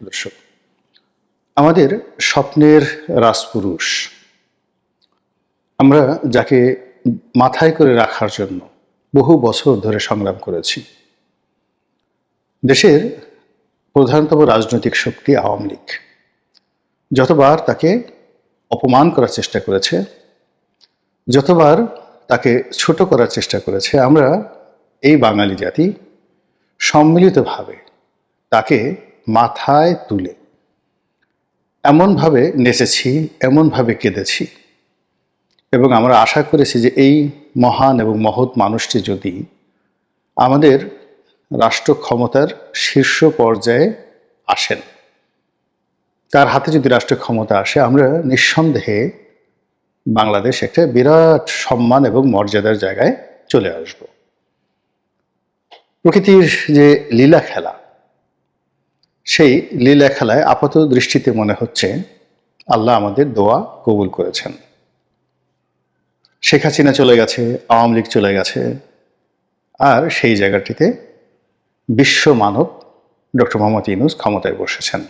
দর্শক, আমাদের স্বপ্নের রাজপুরুষ, আমরা যাকে মাথায় করে রাখার জন্য বহু বছর ধরে সংগ্রাম করেছি, দেশের প্রধানতম রাজনৈতিক শক্তি আওয়ামী লীগ যতবার তাকে অপমান করার চেষ্টা করেছে, যতবার তাকে ছোট করার চেষ্টা করেছে, আমরা এই বাঙালি জাতি সম্মিলিতভাবে তাকে মাথায় তুলে এমনভাবে নেচেছি, এমনভাবে কেঁদেছি এবং আমরা আশা করেছি যে এই মহান এবং মহৎ মানুষটি যদি আমাদের রাষ্ট্র ক্ষমতার শীর্ষ পর্যায়ে আসেন, তার হাতে যদি রাষ্ট্র ক্ষমতা আসে, আমরা নিঃসন্দেহে বাংলাদেশ একটা বিরাট সম্মান এবং মর্যাদার জায়গায় চলে আসব। প্রকৃতির যে লীলা খেলা, সেই লীলা খেলায় আপাত দৃষ্টিতে মনে হচ্ছে আল্লাহ আমাদের দোয়া কবুল করেছেন। শেখ হাসিনা চলে গেছে, আওয়ামী লীগ চলে গেছে, আর সেই জায়গাটিতে বিশ্ব মানব ডক্টর মোহাম্মদ ইউনূস ক্ষমতায় বসেছেন।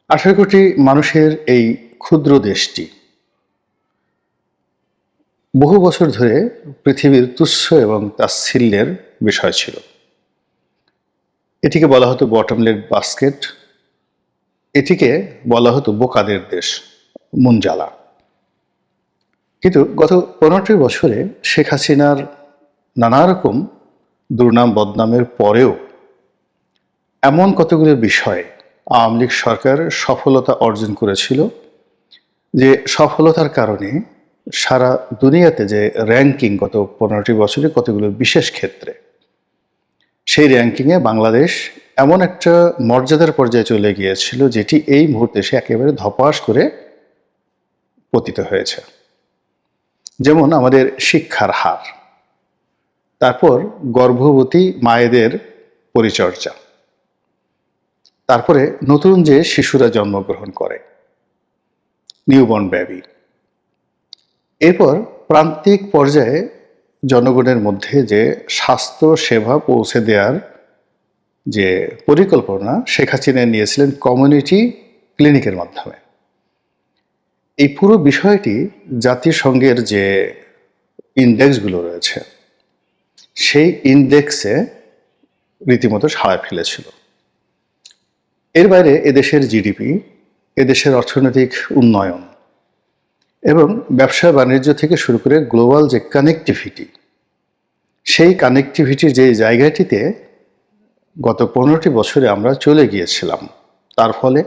18 কোটি মানুষের এই ক্ষুদ্র দেশটি বহু বছর ধরে পৃথিবীর তুচ্ছ এবং তাচ্ছিল্যের বিষয় ছিল। এটিকে বলা হতো বটমলেট বাস্কেট, এটিকে বলা হতো বোকাদের দেশ, মুনজালা। কিন্তু গত 15টি বছরে শেখ হাসিনার নানা রকম দুর্নাম বদনামের পরেও এমন কতগুলো বিষয়ে আওয়ামী লীগ সরকার সফলতা অর্জন করেছিল, যে সফলতার কারণে সারা দুনিয়াতে যে র্যাঙ্কিং গত 15টি বছরে কতগুলো বিশেষ ক্ষেত্রে, সেই র্যাঙ্কিংয়ে বাংলাদেশ এমন একটা মর্যাদার পর্যায়ে চলে গিয়েছিল যেটি এই মুহূর্তে সে একেবারে ধপাস করে পতিত হয়েছে। যেমন আমাদের শিক্ষার হার, তারপর গর্ভবতী মায়েদের পরিচর্যা, তারপরে নতুন যে শিশুরা জন্মগ্রহণ করে, নিউবর্ন বেবি, এরপর প্রান্তিক পর্যায়ে জনগণের মধ্যে যে স্বাস্থ্য সেবা পৌঁছে দেওয়ার যে পরিকল্পনা শেখ হাসিনা নিয়েছিলেন কমিউনিটি ক্লিনিকের মাধ্যমে, এই পুরো বিষয়টি জাতিসংঘের যে ইন্ডেক্সগুলো রয়েছে, সেই ইন্ডেক্সে রীতিমতো সাড়া ফেলেছিল। এর বাইরে এদেশের জিডিপি, এদেশের অর্থনৈতিক উন্নয়ন এবং ব্যবসা বাণিজ্য থেকে শুরু করে গ্লোবাল যে কানেক্টিভিটি, সেই কানেক্টিভিটির যে জায়গাটিতে গত 15টি বছরে আমরা চলে গিয়েছিলাম, তার ফলে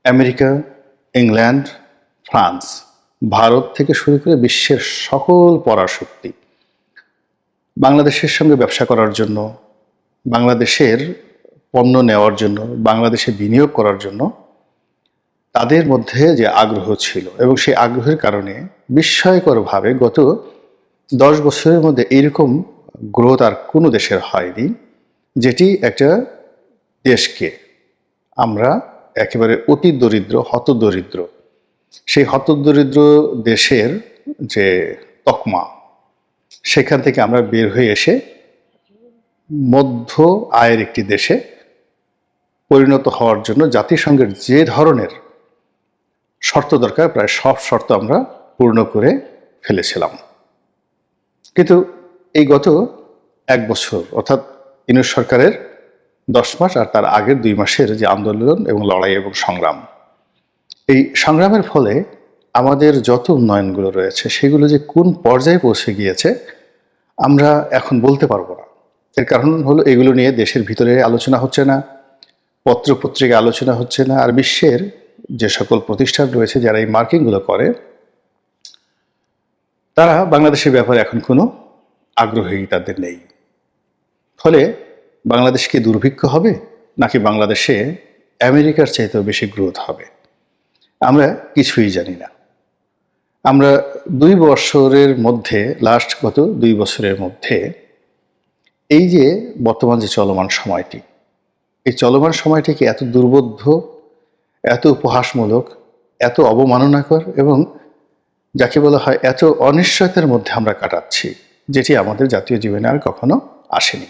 আমেরিকা, ইংল্যান্ড, ফ্রান্স, ভারত থেকে শুরু করে বিশ্বের সকল পরাশক্তি বাংলাদেশের সঙ্গে ব্যবসা করার জন্য, বাংলাদেশের পণ্য নেওয়ার জন্য, বাংলাদেশে বিনিয়োগ করার জন্য তাদের মধ্যে যে আগ্রহ ছিল, এবং সেই আগ্রহের কারণে বিস্ময়করভাবে গত 10 বছরের মধ্যে এইরকম গ্রোথ আর কোনো দেশের হয়নি, যেটি একটা দেশকে আমরা একেবারে অতি দরিদ্র, হতদরিদ্র, সেই হতদরিদ্র দেশের যে তকমা, সেখান থেকে আমরা বের হয়ে এসে মধ্য আয়ের একটি দেশে পরিণত হওয়ার জন্য জাতিসংঘের যে ধরনের শর্ত দরকার, প্রায় সব শর্ত আমরা পূর্ণ করে ফেলেছিলাম। কিন্তু এই গত 1 বছর, অর্থাৎ ইউনূস সরকারের 10 মাস আর তার আগের 2 মাসের যে আন্দোলন এবং লড়াই এবং সংগ্রাম, এই সংগ্রামের ফলে আমাদের যত উন্নয়নগুলো রয়েছে সেগুলো যে কোন পর্যায়ে পৌঁছে গিয়েছে আমরা এখন বলতে পারবো না। এর কারণ হলো এগুলো নিয়ে দেশের ভিতরে আলোচনা হচ্ছে না, পত্রপত্রিকা আলোচনা হচ্ছে না, আর বিশ্বের যে সকল প্রতিষ্ঠান রয়েছে যারা এই মার্কিংগুলো করে, তারা বাংলাদেশের ব্যাপারে এখন কোনো আগ্রহী তাদের নেই। ফলে বাংলাদেশ কি দুর্ভিক্ষ হবে, নাকি বাংলাদেশে আমেরিকার চাইতেও বেশি গ্রোথ হবে, আমরা কিছুই জানি না। আমরা 2 বছরের মধ্যে, লাস্ট গত 2 বছরের মধ্যে এই যে বর্তমান যে চলমান সময়টি, এই চলমান সময়টিকে এত দুর্বোধ্য, এত উপহাসমূলক, এত অবমাননাকর এবং যাকে বলা হয় এত অনিশ্চয়তার মধ্যে আমরা কাটাচ্ছি, যেটি আমাদের জাতীয় জীবনে আর কখনো আসেনি।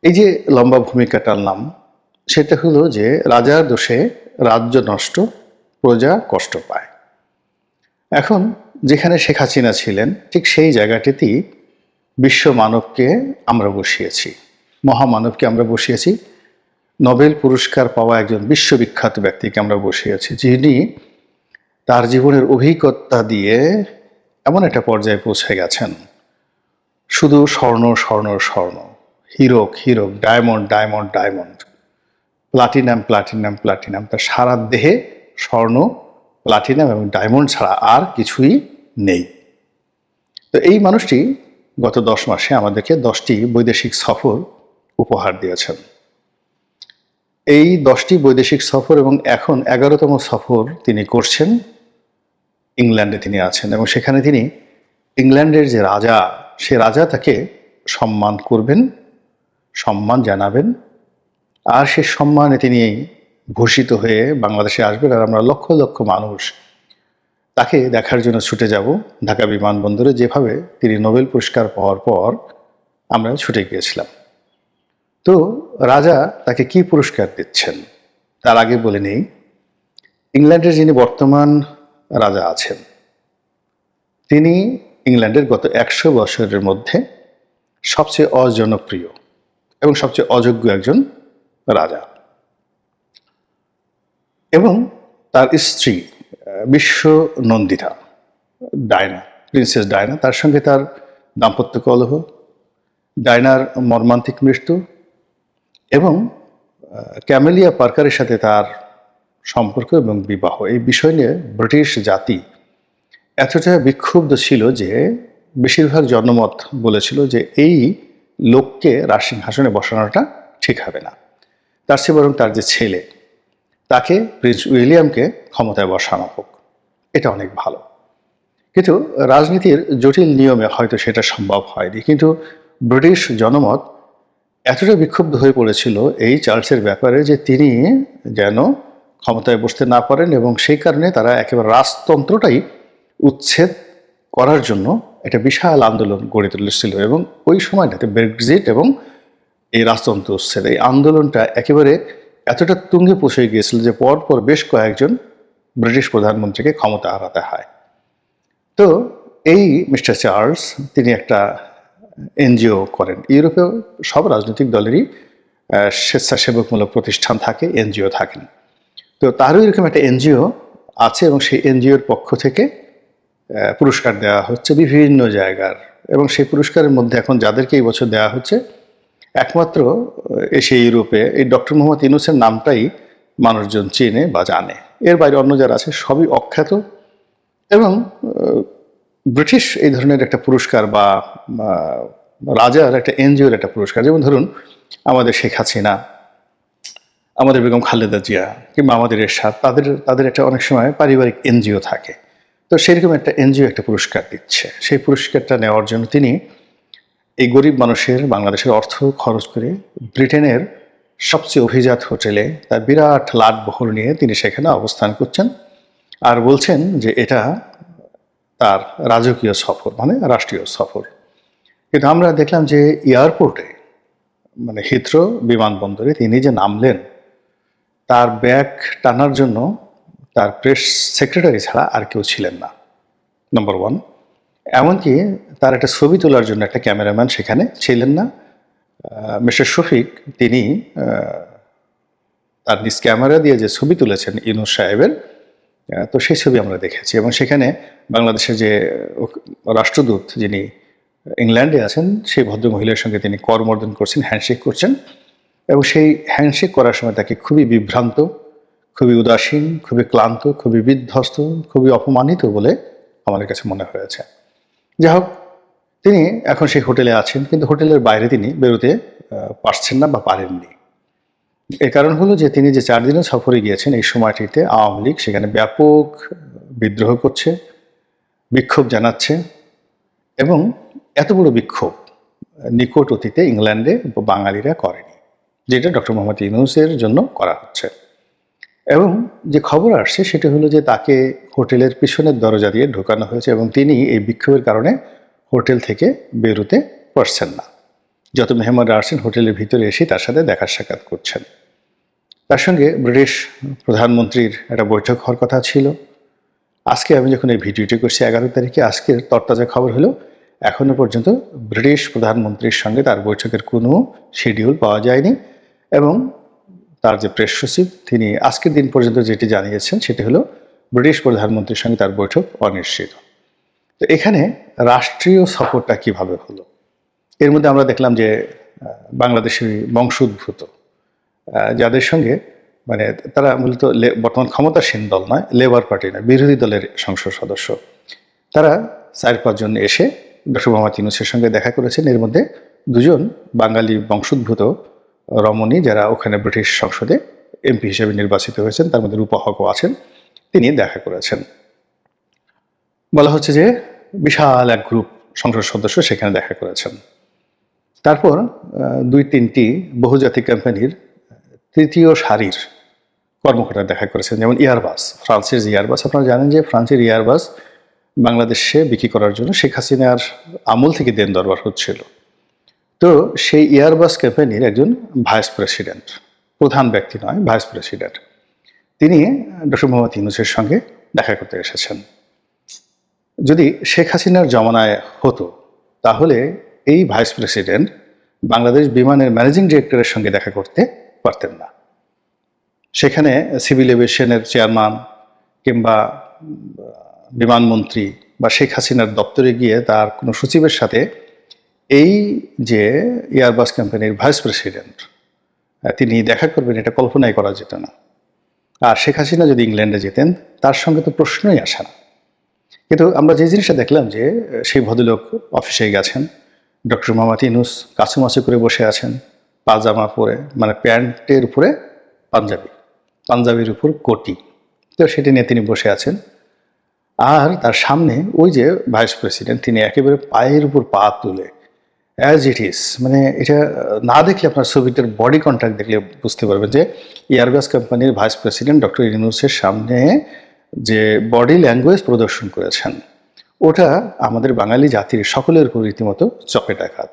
এই যে লম্বা ভূমিকা টানলাম, সেটা হলো যে রাজার দোষে রাজ্য নষ্ট, প্রজা কষ্ট পায়। এখন যেখানে শেখ হাসিনা ছিলেন ঠিক সেই জায়গাটিতেই বিশ্ব মানবকে আমরা বসিয়েছি, মহামানবকে আমরা বসিয়েছি, নোবেল পুরস্কার পাওয়া একজন বিশ্ববিখ্যাত ব্যক্তিকে আমরা বসিয়েছি, যিনি তার জীবনের অভিজ্ঞতা দিয়ে এমন একটা পর্যায়ে পৌঁছে গেছেন, শুধু স্বর্ণ স্বর্ণ স্বর্ণ, হীরক হীরক, diamond diamond diamond, platinum platinum platinum, তার সারা দেহে স্বর্ণ, প্লাটিনাম এবং ডায়মন্ড ছাড়া আর কিছুই নেই। তো এই মানুষটি গত 10 মাসে আমাদেরকে 10টি বৈদেশিক সফর উপহার দিয়েছেন। এই 10টি বৈদেশিক সফর এবং এখন 11তম সফর তিনি করছেন, ইংল্যান্ডে তিনি আছেন এবং সেখানে তিনি ইংল্যান্ডের যে রাজা, সে রাজা তাকে সম্মান করবেন, সম্মান জানাবেন, আর সে সম্মানে তিনি ভূষিত হয়ে বাংলাদেশে আসবেন। আর আমরা লক্ষ লক্ষ মানুষ তাকে দেখার জন্য ছুটে যাব ঢাকা বিমানবন্দরে, যেভাবে তিনি নোবেল পুরস্কার পাওয়ার পর আমরা ছুটে গিয়েছিলাম। তো রাজা তাকে কি পুরস্কার দিচ্ছেন তার আগে বলে নেই, ইংল্যান্ডের যিনি বর্তমান রাজা আছেন, তিনি ইংল্যান্ডের গত 100 বছরের মধ্যে সবচেয়ে অজনপ্রিয় এবং সবচেয়ে অযোগ্য একজন রাজা। এবং তার স্ত্রী বিশ্ব নন্দিতা ডায়না, প্রিন্সেস ডায়না, তার সঙ্গে তার দাম্পত্য কলহ, ডায়নার মর্মান্তিক মৃত্যু এবং ক্যামেলিয়া পার্কারের সাথে তার সম্পর্ক এবং বিবাহ, এই বিষয় নিয়ে ব্রিটিশ জাতি এতটা বিক্ষুব্ধ ছিল যে বেশিরভাগ জনমত বলেছিল যে এই লোককে রাজসিংহাসনে বসানোটা ঠিক হবে না, তার চেয়ে বরং তার যে ছেলে তাকে, প্রিন্স উইলিয়ামকে ক্ষমতায় বসানো হোক, এটা অনেক ভালো। কিন্তু রাজনীতির জটিল নিয়মে হয়তো সেটা সম্ভব হয়নি, কিন্তু ব্রিটিশ জনমত এতটা বিক্ষুব্ধ হয়ে পড়েছিল এই চার্লসের ব্যাপারে যে তিনি যেন ক্ষমতায় বসতে না পারেন, এবং সেই কারণে তারা একেবারে রাজতন্ত্রটাই উচ্ছেদ করার জন্য একটা বিশাল আন্দোলন গড়ে তুলেছিল। এবং ওই সময়টাতে ব্রেক্সিট এবং এই রাজতন্ত্র উচ্ছেদ, এই আন্দোলনটা একেবারে এতটা তুঙ্গে পৌঁছে গিয়েছিল যে পরপর বেশ কয়েকজন ব্রিটিশ প্রধানমন্ত্রীকে ক্ষমতা হারাতে হয়। তো এই মিস্টার চার্লস তিনি একটা এনজিও করেন। ইউরোপেও সব রাজনৈতিক দলেরই স্বেচ্ছাসেবকমূলক প্রতিষ্ঠান থাকে, এনজিও থাকেন। তো তারও এরকম একটা এনজিও আছে এবং সেই এনজিওর পক্ষ থেকে পুরস্কার দেওয়া হচ্ছে বিভিন্ন জায়গার, এবং সেই পুরস্কারের মধ্যে এখন যাদেরকে এই বছর দেওয়া হচ্ছে একমাত্র এশিয়া ইউরোপে এই ডক্টর মোহাম্মদ ইউনূসের নামটাই মানুষজন চেনে বা জানে, এর বাইরে অন্য যারা আছে সবই অখ্যাত। এবং ব্রিটিশ এই ধরনের একটা পুরস্কার বা রাজার একটা এনজিওর একটা পুরস্কার, যেমন ধরুন আমাদের শেখ হাসিনা, আমাদের বেগম খালেদা জিয়া কিংবা আমাদের এরশাদ, তাদের একটা অনেক সময় পারিবারিক এনজিও থাকে। তো সেরকম একটা এনজিও একটা পুরস্কার দিচ্ছে, সেই পুরস্কারটা নেওয়ার জন্য তিনি এই গরিব মানুষের বাংলাদেশের অর্থ খরচ করে ব্রিটেনের সবচেয়ে অভিজাত হোটেলে তার বিরাট লাটবহর নিয়ে তিনি সেখানে অবস্থান করছেন আর বলছেন যে এটা তার রাজকীয় সফর, মানে রাষ্ট্রীয় সফর। কিন্তু আমরা দেখলাম যে এয়ারপোর্টে, মানে হিথ্রো বিমানবন্দরে তিনি যে নামলেন, তার ব্যাগ টানার জন্য তার প্রেস সেক্রেটারি ছাড়া আর কেউ ছিলেন না, নম্বর 1। এমনকি তার একটা ছবি তোলার জন্য একটা ক্যামেরাম্যান সেখানে ছিলেন না। মিস্টার শফিক তিনি তার নিজ ক্যামেরা দিয়ে যে ছবি তুলেছেন ইউনূস সাহেবের, তো সেই ছবি আমরা দেখেছি। এবং সেখানে বাংলাদেশের যে রাষ্ট্রদূত যিনি ইংল্যান্ডে আছেন, সেই ভদ্রমহিলার সঙ্গে তিনি করমর্দন করছেন, হ্যান্ডশেক করছেন, এবং সেই হ্যান্ডশেক করার সময় তাকে খুবই বিভ্রান্ত, খুবই উদাসীন, খুবই ক্লান্ত, খুবই বিধ্বস্ত, খুবই অপমানিত বলে আমাদের কাছে মনে হয়েছে। যাই হোক, তিনি এখন সেই হোটেলে আছেন, কিন্তু হোটেলের বাইরে তিনি বেরোতে পারছেন না বা পারেননি। এর কারণ হলো যে তিনি যে 4 দিনের সফরে গিয়েছেন, এই সময়টিতে আওয়ামী লীগ সেখানে ব্যাপক বিদ্রোহ করছে, বিক্ষোভ জানাচ্ছে, এবং এত বড় বিক্ষোভ নিকট অতীতে ইংল্যান্ডে বাঙালিরা করেনি, যেটা ডক্টর মোহাম্মদ ইউনূসের জন্য করা হচ্ছে। এবং যে খবর আসছে সেটা হলো যে তাকে হোটেলের পিছনের দরজা দিয়ে ঢোকানো হয়েছে এবং তিনি এই বিক্ষোভের কারণে হোটেল থেকে বেরোতে পারছেন না। যত মেহমানরা আসছেন হোটেলের ভিতরে এসে তার সাথে দেখা সাক্ষাৎ করছেন। তার সঙ্গে ব্রিটিশ প্রধানমন্ত্রীর একটা বৈঠক হওয়ার কথা ছিল। আজকে আমি যখন এই ভিডিওটি করছি 11 তারিখে, আজকের তরতাজা খবর হলো এখনো পর্যন্ত ব্রিটিশ প্রধানমন্ত্রীর সঙ্গে তার বৈঠকের কোনো শিডিউল পাওয়া যায়নি, এবং তার যে প্রেস সচিব তিনি আজকের দিন পর্যন্ত যেটি জানিয়েছেন সেটি হলো ব্রিটিশ প্রধানমন্ত্রীর সঙ্গে তার বৈঠক অনিশ্চিত। তো এখানে রাষ্ট্রীয় সফরটা কিভাবে হলো? এর মধ্যে আমরা দেখলাম যে বাংলাদেশি বংশোদ্ভূত যাদের সঙ্গে মানে তারা মূলত বর্তমান ক্ষমতাসীন দল নয়, লেবার পার্টি নয়, বিরোধী দলের সংসদ সদস্য, তারা 4-5 জন এসে ডক্টর মোহাম্মদ ইউনূসের সঙ্গে দেখা করেছেন। এর মধ্যে 2 জন বাঙালি বংশোদ্ভূত রমণী যারা ওখানে ব্রিটিশ সংসদে এমপি হিসেবে নির্বাচিত হয়েছেন, তার মধ্যে রূপা হকও আছেন, তিনি দেখা করেছেন। বলা হচ্ছে যে বিশাল এক গ্রুপ সংসদ সদস্য সেখানে দেখা করেছেন। তারপর 2-3টি বহুজাতিক কোম্পানির তৃতীয় সারির কর্মকর্তা দেখা করেছেন, যেমন এয়ারবাস, ফ্রান্সের এয়ারবাস। আপনারা জানেন যে ফ্রান্সের এয়ারবাস বাংলাদেশে বিক্রি করার জন্য শেখ হাসিনার আমল থেকে দেন দরবার হচ্ছিল। তো সেই এয়ারবাস কোম্পানির একজন ভাইস প্রেসিডেন্ট, প্রধান ব্যক্তি নয়, ভাইস প্রেসিডেন্ট, তিনি ডক্টর মোহাম্মদ ইউনূসের সঙ্গে দেখা করতে এসেছেন। যদি শেখ হাসিনার জমানায় হতো তাহলে এই ভাইস প্রেসিডেন্ট বাংলাদেশ বিমানের ম্যানেজিং ডিরেক্টরের সঙ্গে দেখা করতে পারতেন না। সেখানে সিভিল এভিয়েশনের চেয়ারম্যান কিংবা বিমানমন্ত্রী বা শেখ হাসিনার দপ্তরে গিয়ে তার কোনো সচিবের সাথে এই যে এয়ারবাস কোম্পানির ভাইস প্রেসিডেন্ট তিনি দেখা করবেন, এটা কল্পনাই করা যেত না। আর শেখ হাসিনা যদি ইংল্যান্ডে যেতেন তার সঙ্গে তো প্রশ্নই আসে না। কিন্তু আমরা যে জিনিসটা দেখলাম যে সেই ভদ্রলোক অফিসে গেছেন, ডক্টর মোহাম্মদ ইউনূস কাছুমাছু করে বসে আছেন, পাজামা পরে, মানে প্যান্টের উপরে পাঞ্জাবি, পাঞ্জাবির উপর কোটি, তো সেটি নিয়ে তিনি বসে আছেন। আর তার সামনে ওই যে ভাইস প্রেসিডেন্ট, তিনি একেবারে পায়ের উপর পা তুলে অ্যাজ ইট ইজ, মানে এটা না দেখলে আপনার ছবিটার বডি কন্ট্যাক্ট দেখলে বুঝতে পারবেন যে এয়ারবাস কোম্পানির ভাইস প্রেসিডেন্ট ডক্টর ইউনূসের সামনে যে বডি ল্যাঙ্গুয়েজ প্রদর্শন করেছেন ওটা আমাদের বাঙালি জাতির সকলের উপর রীতিমতো চপেটাঘাত।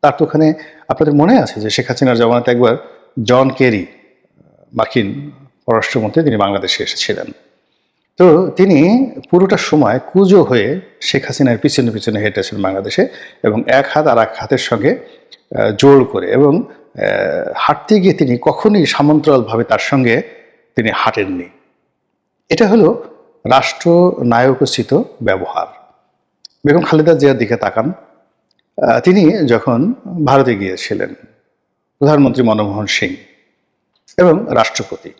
তার তো ওখানে আপনাদের মনে আছে যে শেখ হাসিনার জমানাতে একবার জন কেরি, মার্কিন পররাষ্ট্রমন্ত্রী, তিনি বাংলাদেশে এসেছিলেন। তো তিনি পুরোটা সময় কুঁজো হয়ে শেখ হাসিনার পিছনে পিছনে হেঁটেছেন বাংলাদেশে, এবং এক হাত আর এক হাতের সঙ্গে জোড় করে, এবং হাঁটতে গিয়ে তিনি কখনোই সমান্তরালভাবে তার সঙ্গে তিনি হাঁটেননি। এটা হলো রাষ্ট্রনায়কোচিত ব্যবহার। বেগম খালেদা জিয়ার দিকে তাকান, তিনি যখন ভারতে গিয়েছিলেন, প্রধানমন্ত্রী মনমোহন সিং এবং রাষ্ট্রপতি,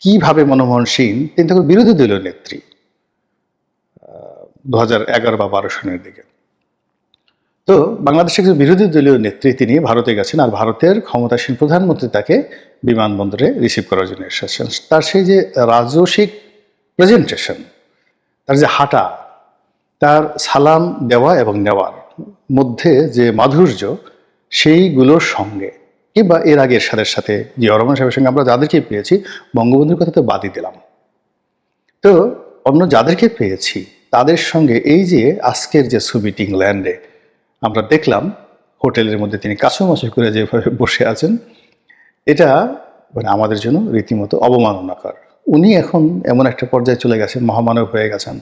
কিভাবে মনমোহন সিং, তিনি তখন বিরোধী দলীয় নেত্রী 2011 বা 12 সনের দিকে, তো বাংলাদেশের একজন বিরোধী দলীয় নেত্রী তিনি ভারতে গেছেন, আর ভারতের ক্ষমতাসীন প্রধানমন্ত্রী তাকে বিমানবন্দরে রিসিভ করার জন্য এসেছেন। তার সেই যে রাজসিক প্রেজেন্টেশন, তার যে হাঁটা, তার সালাম দেওয়া এবং নেওয়ার মধ্যে যে মাধুর্য, সেইগুলোর সঙ্গে কিংবা এর আগে এরশাদের সাথে, জিয়া রহমান সাহেবের সঙ্গে আমরা যাদেরকে পেয়েছি, বঙ্গবন্ধুর কথা তো বাদই দিলাম, তো অন্য যাদেরকে পেয়েছি তাদের সঙ্গে এই যে আজকের যে ছবিটি ইংল্যান্ডে আমরা দেখলাম, হোটেলের মধ্যে তিনি কাছুমাছু করে যেভাবে বসে আছেন, এটা মানে আমাদের জন্য রীতিমতো অবমাননাকর। উনি এখন এমন একটা পর্যায়ে চলে গেছেন, মহামানব হয়ে গেছেন,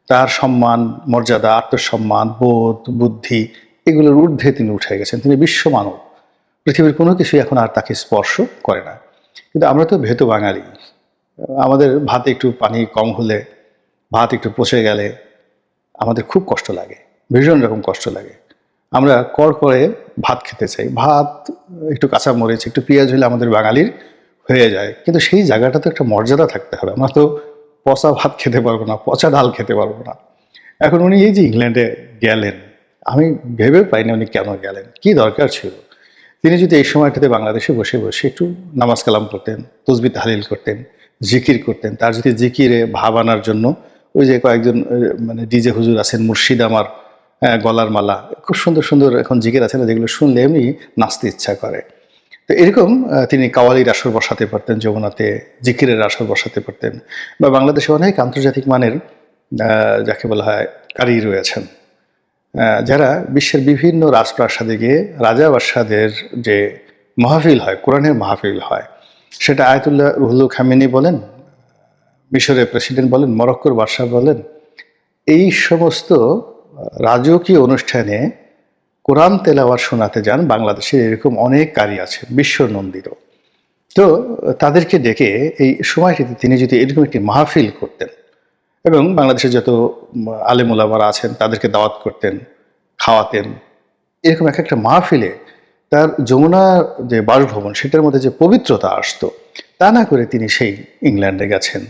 তার সম্মান, মর্যাদা, আত্মসম্মান, বোধ, বুদ্ধি, এগুলোর ঊর্ধ্বে তিনি উঠে গেছেন। তিনি বিশ্বমানব, পৃথিবীর কোনো কিছুই এখন আর তাকে স্পর্শ করে না। কিন্তু আমরা তো ভেতো বাঙালি, আমাদের ভাতে একটু পানি কম হলে, ভাত একটু পচে গেলে আমাদের খুব কষ্ট লাগে, ভীষণ রকম কষ্ট লাগে। আমরা কড় করে ভাত খেতে চাই, ভাত একটু কাঁচা মরিচ, একটু পেঁয়াজ হলে আমাদের বাঙালির হয়ে যায়। কিন্তু সেই জায়গাটা তো একটা মর্যাদা থাকতে হবে। আমরা তো পচা ভাত খেতে পারবো না, পচা ডাল খেতে পারবো না। এখন উনি এই যে ইংল্যান্ডে গেলেন, আমি ভেবে পাইনি উনি কেন গেলেন, কি দরকার ছিল। তিনি যদি এই সময়টাতে বাংলাদেশে বসে বসে একটু নামাজ কালাম করতেন, তসবিহ তাহলিল করতেন, জিকির করতেন, তার যদি জিকিরে ভাব আনার জন্য ওই যে কয়েকজন মানে ডিজে হুজুর আছেন, মুর্শিদ আমার গলার মালা, খুব সুন্দর সুন্দর এখন জিকির আছে না, যেগুলো শুনলে এমনি নাচতে ইচ্ছা করে। তো এরকম তিনি কাওয়ালির আসর বসাতে পারতেন যমুনাতে, জিকিরের আসর বসাতে পারতেন। বা বাংলাদেশে অনেক আন্তর্জাতিক মানের যাকে বলা হয় কারি রয়েছেন, যারা বিশ্বের বিভিন্ন রাজপ্রাসাদে গিয়ে রাজাবাদশাদের যে মাহফিল হয়, কোরআনের মাহফিল হয়, সেটা আয়াতুল্লাহ রুহুল খামেনি বলেন, মিশরের প্রেসিডেন্ট বলেন, মরক্কোর বাদশাহ বলেন, এই সমস্ত রাজকীয় অনুষ্ঠানে কোরআন তেলাওয়াত শোনাতে যান বাংলাদেশে এরকম অনেক কারি আছেন, বিশ্বনন্দিত। তো তাদেরকে ডেকে এই সময়টিতে তিনি যদি এরকম একটি মাহফিল করতেন এবং বাংলাদেশের যত আলেম ওলামারা আছেন তাদেরকে দাওয়াত করতেন, খাওয়াতেন, এরকম এক একটা মাহফিলে তার যমুনা যে বাসভবন সেটার মধ্যে যে পবিত্রতা আসতো, তা না করে তিনি সেই ইংল্যান্ডে গেছেন।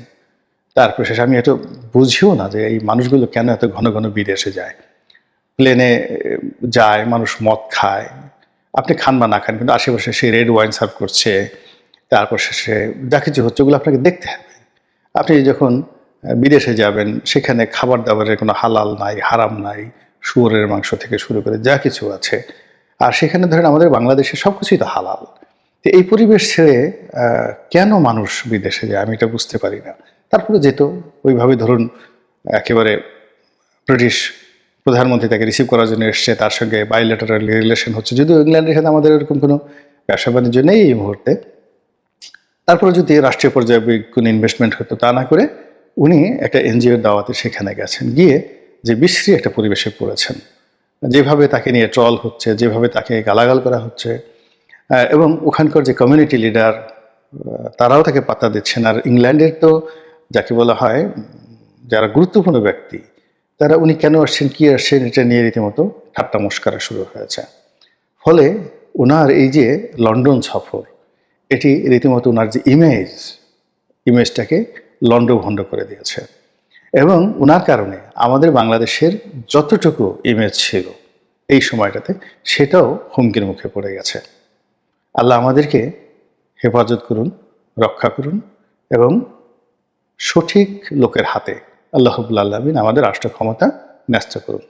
তারপর শেষে আমি এটা বুঝিও না যে এই মানুষগুলো কেন এত ঘন ঘন বিদেশে যায়। প্লেনে যায়, মানুষ মদ খায়, আপনি খান বা না খান, কিন্তু আশেপাশে সেই রেড ওয়াইন সার্ভ করছে, তারপর শেষে যা কিছু হচ্ছে ওগুলো আপনাকে দেখতে হবে। আপনি যখন বিদেশে যাবেন সেখানে খাবার দাবারের কোনো হালাল নাই, হারাম নাই, শুয়োরের মাংস থেকে শুরু করে যা কিছু আছে, আর সেখানে ধরেন আমাদের বাংলাদেশে সব কিছুই তো হালাল। তো এই পরিবেশ ছেড়ে কেন মানুষ বিদেশে যায় আমি এটা বুঝতে পারি না। তারপরে যেত ওইভাবে, ধরুন একেবারে ব্রিটিশ প্রধানমন্ত্রী তাকে রিসিভ করার জন্য এসছে, তার সঙ্গে বাইলেটারাল রিলেশন হচ্ছে, যদিও ইংল্যান্ডের সাথে আমাদের এরকম কোনো ব্যবসা বাণিজ্য নেই এই মুহূর্তে। তারপরে যদি রাষ্ট্রীয় পর্যায়ে কোনো ইনভেস্টমেন্ট হতো, তা না করে উনি একটা এনজিওর দাওয়াতে সেখানে গেছেন, গিয়ে যে বিশ্রী একটা পরিবেশে পড়েছেন, যেভাবে তাকে নিয়ে ট্রল হচ্ছে, যেভাবে তাকে গালাগাল করা হচ্ছে, এবং ওখানকার যে কমিউনিটি লিডার তারাও তাকে পাত্তা দিচ্ছেন। আর ইংল্যান্ডের তো যাকে বলা হয় যারা গুরুত্বপূর্ণ ব্যক্তি, তারা উনি কেন আসছেন, কি আসছেন, এটা নিয়ে রীতিমতো ঠাট্টা মস্করা শুরু হয়েছে। ফলে ওনার এই যে লন্ডন সফর, এটি রীতিমতো ওনার যে ইমেজটাকে লণ্ডভণ্ড করে দিয়েছে। এবং ওনার কারণে আমাদের বাংলাদেশের যতটুকু ইমেজ ছিল এই সময়টাতে, সেটাও হুমকির মুখে পড়ে গেছে। আল্লাহ আমাদেরকে হেফাজত করুন, রক্ষা করুন, এবং সঠিক লোকের হাতে আল্লাহ রাব্বুল আলামিন আমাদের রাষ্ট্র ক্ষমতা ন্যস্ত করুন।